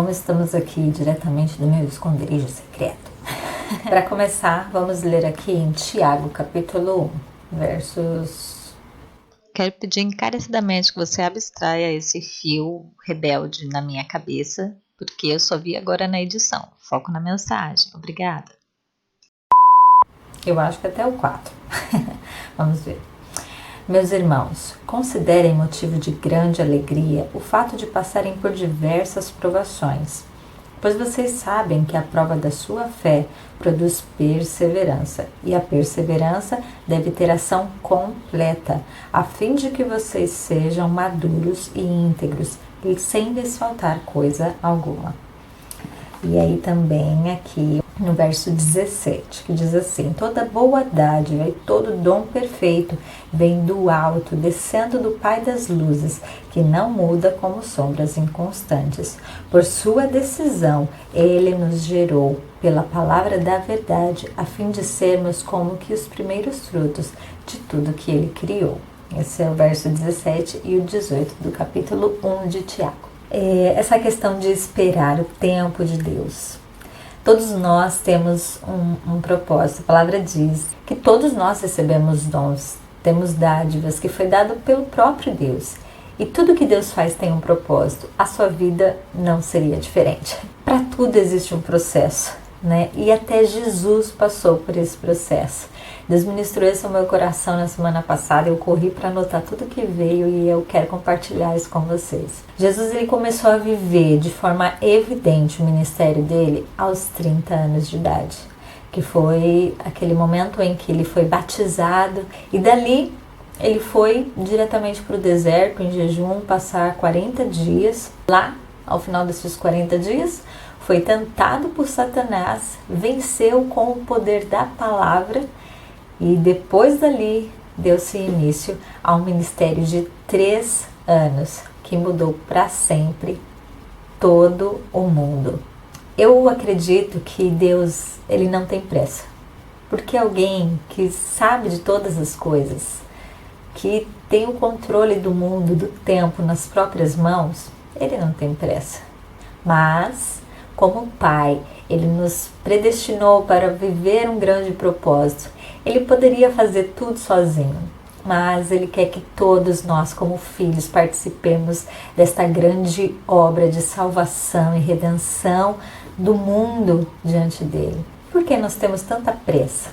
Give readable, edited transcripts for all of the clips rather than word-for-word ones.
como estamos aqui diretamente do meu esconderijo secreto. Para começar, vamos ler aqui em Tiago, capítulo 1, versos... Quero pedir encarecidamente que você abstraia esse fio rebelde na minha cabeça, porque eu só vi agora na edição. Foco na mensagem. Obrigada. Eu acho que até o 4. Vamos ver. Meus irmãos, considerem motivo de grande alegria o fato de passarem por diversas provações, pois vocês sabem que a prova da sua fé produz perseverança, e a perseverança deve ter ação completa, a fim de que vocês sejam maduros e íntegros, e sem lhes faltar coisa alguma. E aí também aqui no verso 17, que diz assim: toda boa dádiva e todo dom perfeito vem do alto, descendo do Pai das luzes, que não muda como sombras inconstantes. Por sua decisão, ele nos gerou pela palavra da verdade, a fim de sermos como que os primeiros frutos de tudo que ele criou. Esse é o verso 17 e o 18 do capítulo 1 de Tiago. Essa questão de esperar o tempo de Deus. Todos nós temos um propósito. A palavra diz que todos nós recebemos dons, temos dádivas que foi dado pelo próprio Deus. E tudo que Deus faz tem um propósito. A sua vida não seria diferente. Para tudo existe um processo, né? E até Jesus passou por esse processo. Deus ministrou isso ao meu coração na semana passada. Eu corri para anotar tudo que veio e eu quero compartilhar isso com vocês. Jesus ele começou a viver de forma evidente o ministério dele aos 30 anos de idade, que foi aquele momento em que ele foi batizado e dali ele foi diretamente para o deserto em jejum, passar 40 dias. Lá, ao final desses 40 dias, foi tentado por Satanás, venceu com o poder da palavra. E depois dali, deu-se início a um ministério de 3 anos, que mudou para sempre todo o mundo. Eu acredito que Deus, ele não tem pressa. Porque alguém que sabe de todas as coisas, que tem o controle do mundo, do tempo nas próprias mãos, ele não tem pressa. Mas, como Pai, ele nos predestinou para viver um grande propósito. Ele poderia fazer tudo sozinho, mas ele quer que todos nós, como filhos, participemos desta grande obra de salvação e redenção do mundo diante dele. Por que nós temos tanta pressa?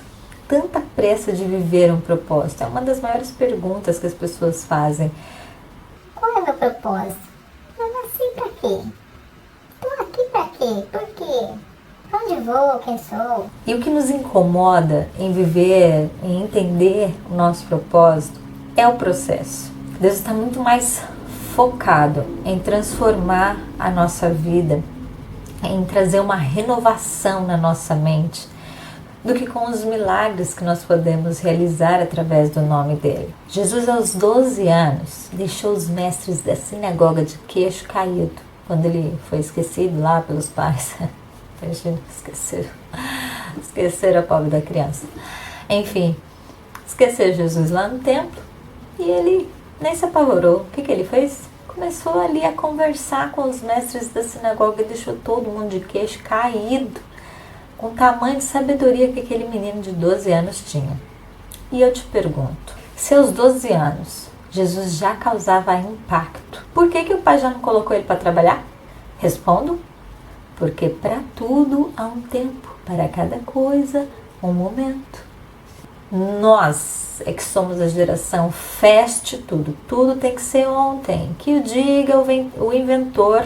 Tanta pressa de viver um propósito? É uma das maiores perguntas que as pessoas fazem. Qual é o meu propósito? Eu nasci pra quê? Tô aqui pra quê? Por quê? Onde vou? Quem sou? E o que nos incomoda em viver, em entender o nosso propósito, é o processo. Deus está muito mais focado em transformar a nossa vida, em trazer uma renovação na nossa mente, do que com os milagres que nós podemos realizar através do nome dele. Jesus, aos 12 anos, deixou os mestres da sinagoga de queixo caído, quando ele foi esquecido lá pelos pais. Imagina, esqueceram a pobre da criança. Enfim, esqueceu Jesus lá no templo e ele nem se apavorou. O que ele fez? Começou ali a conversar com os mestres da sinagoga e deixou todo mundo de queixo caído, com o tamanho de sabedoria que aquele menino de 12 anos tinha. E eu te pergunto, se aos 12 anos Jesus já causava impacto, por que o pai já não colocou ele para trabalhar? Respondo, porque para tudo há um tempo, para cada coisa um momento. Nós é que somos a geração fast tudo, tudo tem que ser ontem, que o diga o inventor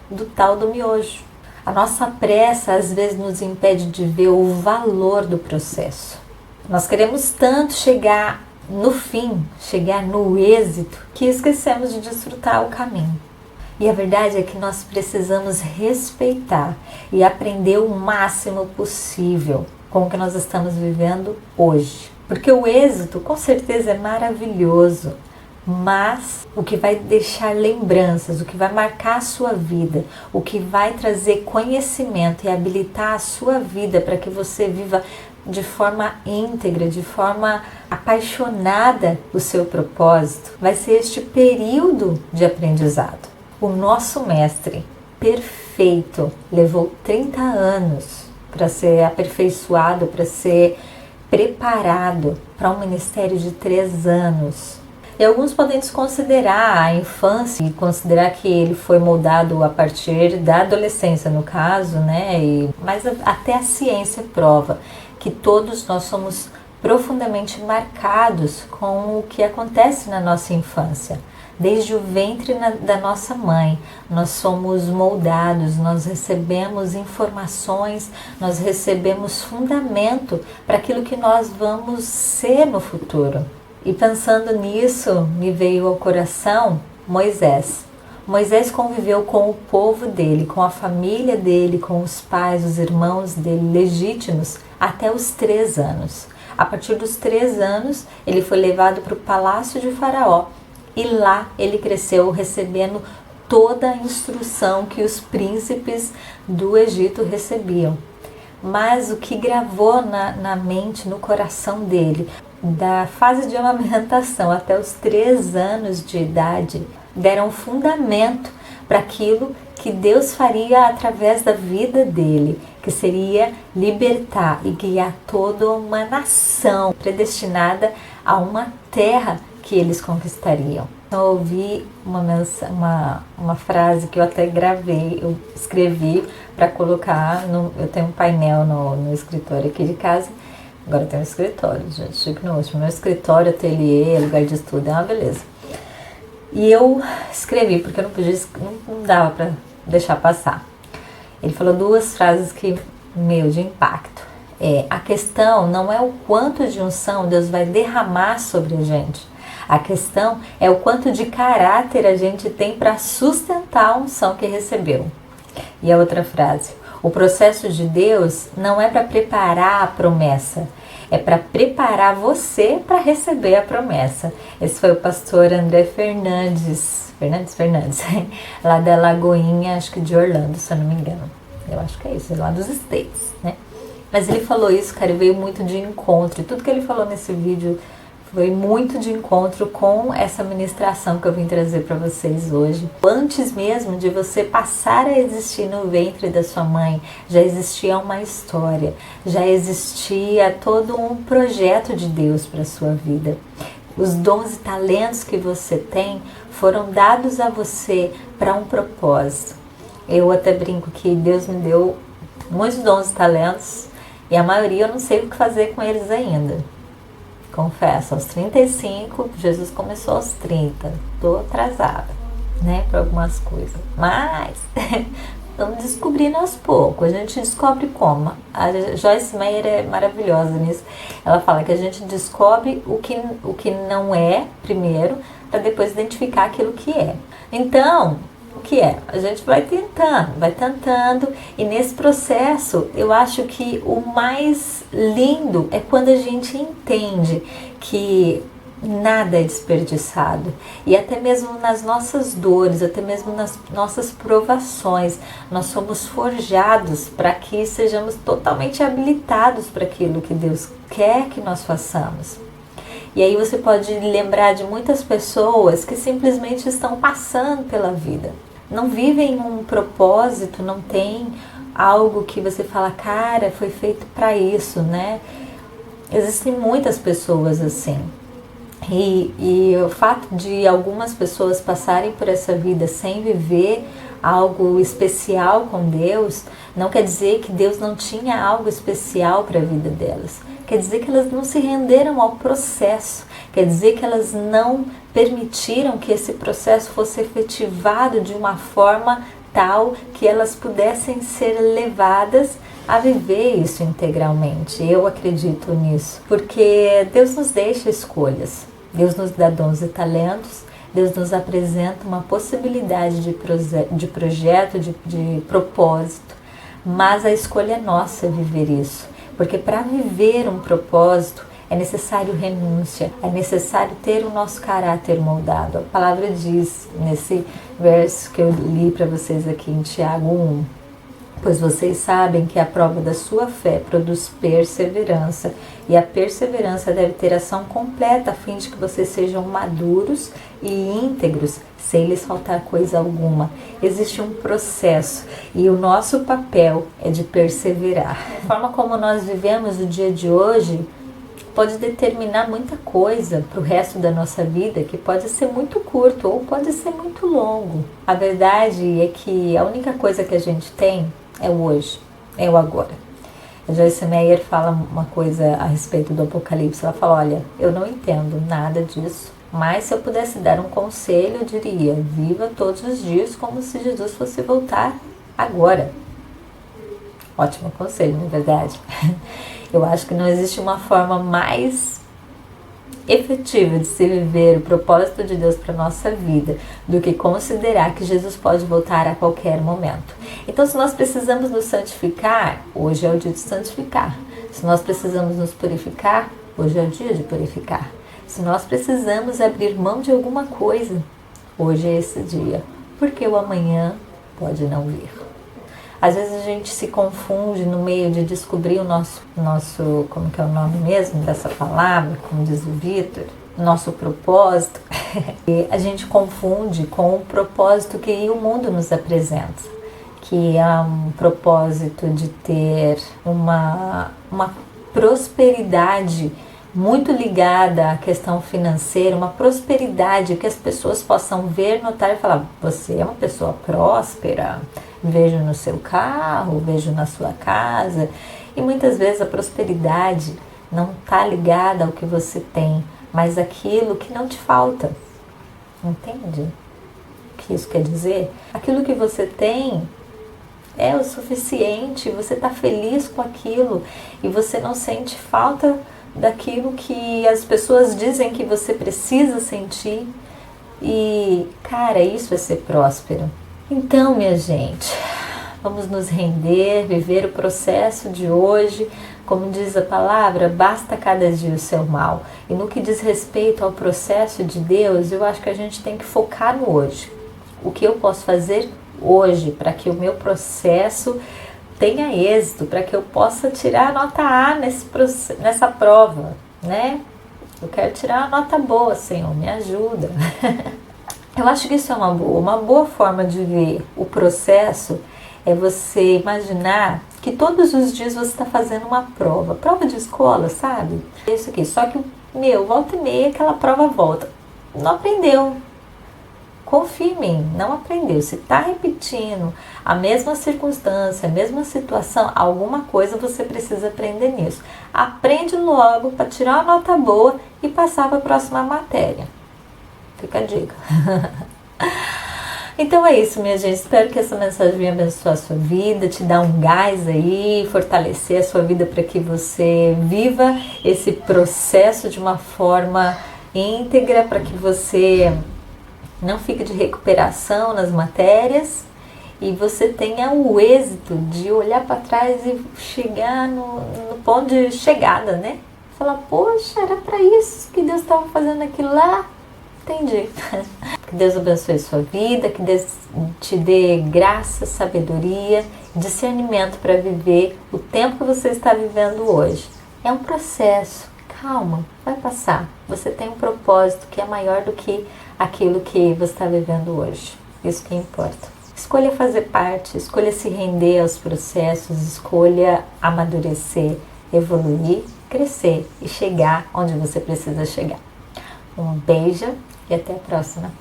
do tal do miojo. A nossa pressa às vezes nos impede de ver o valor do processo. Nós queremos tanto chegar no fim, chegar no êxito, que esquecemos de desfrutar o caminho. E a verdade é que nós precisamos respeitar e aprender o máximo possível com o que nós estamos vivendo hoje. Porque o êxito com certeza é maravilhoso, mas o que vai deixar lembranças, o que vai marcar a sua vida, o que vai trazer conhecimento e habilitar a sua vida para que você viva de forma íntegra, de forma apaixonada o seu propósito, vai ser este período de aprendizado. O nosso mestre perfeito feito, levou 30 anos para ser aperfeiçoado, para ser preparado para um ministério de 3 anos. E alguns podem desconsiderar a infância e considerar que ele foi moldado a partir da adolescência, no caso, né? Mas até a ciência prova que todos nós somos profundamente marcados com o que acontece na nossa infância. Desde o ventre da nossa mãe, nós somos moldados, nós recebemos informações, nós recebemos fundamento para aquilo que nós vamos ser no futuro. E pensando nisso, me veio ao coração Moisés. Moisés conviveu com o povo dele, com a família dele, com os pais, os irmãos dele legítimos, até os 3 anos. A partir dos 3 anos, ele foi levado para o palácio de Faraó e lá ele cresceu recebendo toda a instrução que os príncipes do Egito recebiam. Mas o que gravou na mente, no coração dele, da fase de amamentação até os 3 anos de idade, deram fundamento para aquilo que Deus faria através da vida dele, que seria libertar e guiar toda uma nação predestinada a uma terra que eles conquistariam. Então, eu ouvi uma frase que eu até gravei, eu escrevi para colocar, eu tenho um painel no escritório aqui de casa. Agora eu tenho um escritório, gente, chique no último. Meu escritório, ateliê, lugar de estudo, é uma beleza. E eu escrevi, porque eu não podia, não dava para deixar passar. Ele falou 2 frases que, de impacto. A questão não é o quanto de unção Deus vai derramar sobre a gente. A questão é o quanto de caráter a gente tem para sustentar a unção que recebeu. E a outra frase: o processo de Deus não é para preparar a promessa, é para preparar você para receber a promessa. Esse foi o pastor André Fernandes, lá da Lagoinha, acho que de Orlando, se eu não me engano. Eu acho que é isso, lá dos States, né? Mas ele falou isso, cara, e veio muito de encontro. E tudo que ele falou nesse vídeo foi muito de encontro com essa ministração que eu vim trazer para vocês hoje. Antes mesmo de você passar a existir no ventre da sua mãe, já existia uma história, já existia todo um projeto de Deus para a sua vida. Os dons e talentos que você tem foram dados a você para um propósito. Eu até brinco que Deus me deu muitos dons e talentos e a maioria eu não sei o que fazer com eles ainda. Confesso, aos 35, Jesus começou aos 30. Tô atrasada, né, para algumas coisas. Mas estamos descobrindo aos poucos. A gente descobre como. A Joyce Meyer é maravilhosa nisso. Ela fala que a gente descobre o que não é primeiro, para depois identificar aquilo que é. Então, o que é? A gente vai tentando, e nesse processo eu acho que o mais lindo é quando a gente entende que nada é desperdiçado, e até mesmo nas nossas dores, até mesmo nas nossas provações, nós somos forjados para que sejamos totalmente habilitados para aquilo que Deus quer que nós façamos. E aí você pode lembrar de muitas pessoas que simplesmente estão passando pela vida. Não vivem um propósito, não tem algo que você fala, cara, foi feito para isso, né? Existem muitas pessoas assim. E o fato de algumas pessoas passarem por essa vida sem viver algo especial com Deus, não quer dizer que Deus não tinha algo especial para a vida delas. Quer dizer que elas não se renderam ao processo. Quer dizer que elas não permitiram que esse processo fosse efetivado de uma forma tal que elas pudessem ser levadas a viver isso integralmente. Eu acredito nisso, porque Deus nos deixa escolhas. Deus nos dá dons e talentos. Deus nos apresenta uma possibilidade de projeto, de propósito. Mas a escolha é nossa viver isso. Porque para viver um propósito é necessário renúncia, é necessário ter o nosso caráter moldado. A palavra diz, nesse verso que eu li para vocês aqui em Tiago 1, Pois vocês sabem que a prova da sua fé produz perseverança, e a perseverança deve ter ação completa, a fim de que vocês sejam maduros e íntegros, sem lhes faltar coisa alguma. Existe um processo, e o nosso papel é de perseverar. A forma como nós vivemos o dia de hoje pode determinar muita coisa para o resto da nossa vida, que pode ser muito curto ou pode ser muito longo. A verdade é que a única coisa que a gente tem é o hoje, é o agora. A Joyce Meyer fala uma coisa a respeito do Apocalipse. Ela fala, olha, eu não entendo nada disso, mas se eu pudesse dar um conselho, eu diria, viva todos os dias como se Jesus fosse voltar agora. Ótimo conselho, não é verdade? Eu acho que não existe uma forma mais efetiva de se viver o propósito de Deus para a nossa vida do que considerar que Jesus pode voltar a qualquer momento. Então, se nós precisamos nos santificar, hoje é o dia de santificar. Se nós precisamos nos purificar, hoje é o dia de purificar. Se nós precisamos abrir mão de alguma coisa, hoje é esse dia, porque o amanhã pode não vir. Às vezes a gente se confunde no meio de descobrir o nosso, como que é o nome mesmo dessa palavra, como diz o Vitor, nosso propósito. E a gente confunde com o propósito que o mundo nos apresenta, que é um propósito de ter uma prosperidade muito ligada à questão financeira, uma prosperidade que as pessoas possam ver, notar e falar, você é uma pessoa próspera, vejo no seu carro, vejo na sua casa. E muitas vezes a prosperidade não está ligada ao que você tem, mas aquilo que não te falta. Entende o que isso quer dizer? Aquilo que você tem é o suficiente, você está feliz com aquilo e você não sente falta daquilo que as pessoas dizem que você precisa sentir. E, cara, isso é ser próspero. Então, minha gente, vamos nos render, viver o processo de hoje. Como diz a palavra, basta cada dia o seu mal. E no que diz respeito ao processo de Deus, eu acho que a gente tem que focar no hoje. O que eu posso fazer hoje para que o meu processo tenha êxito, para que eu possa tirar a nota A nessa prova, né? Eu quero tirar uma nota boa, Senhor, me ajuda. Eu acho que isso é uma boa forma de ver o processo, é você imaginar que todos os dias você está fazendo uma prova de escola, sabe? Isso aqui, só que, volta e meia aquela prova volta. Não aprendeu. Confia em mim, não aprendeu. Se está repetindo a mesma circunstância, a mesma situação, alguma coisa você precisa aprender nisso. Aprende logo para tirar uma nota boa e passar para a próxima matéria. Fica a dica. Então é isso, minha gente. Espero que essa mensagem venha abençoar a sua vida, te dar um gás aí, fortalecer a sua vida para que você viva esse processo de uma forma íntegra, para que você não fique de recuperação nas matérias e você tenha o êxito de olhar para trás e chegar no ponto de chegada, né? Falar, poxa, era para isso que Deus estava fazendo aquilo lá. Entendi. Que Deus abençoe a sua vida, que Deus te dê graça, sabedoria, discernimento para viver o tempo que você está vivendo hoje. É um processo, calma, vai passar. Você tem um propósito que é maior do que aquilo que você está vivendo hoje. Isso que importa. Escolha fazer parte, escolha se render aos processos, escolha amadurecer, evoluir, crescer e chegar onde você precisa chegar. Um beijo e até a próxima.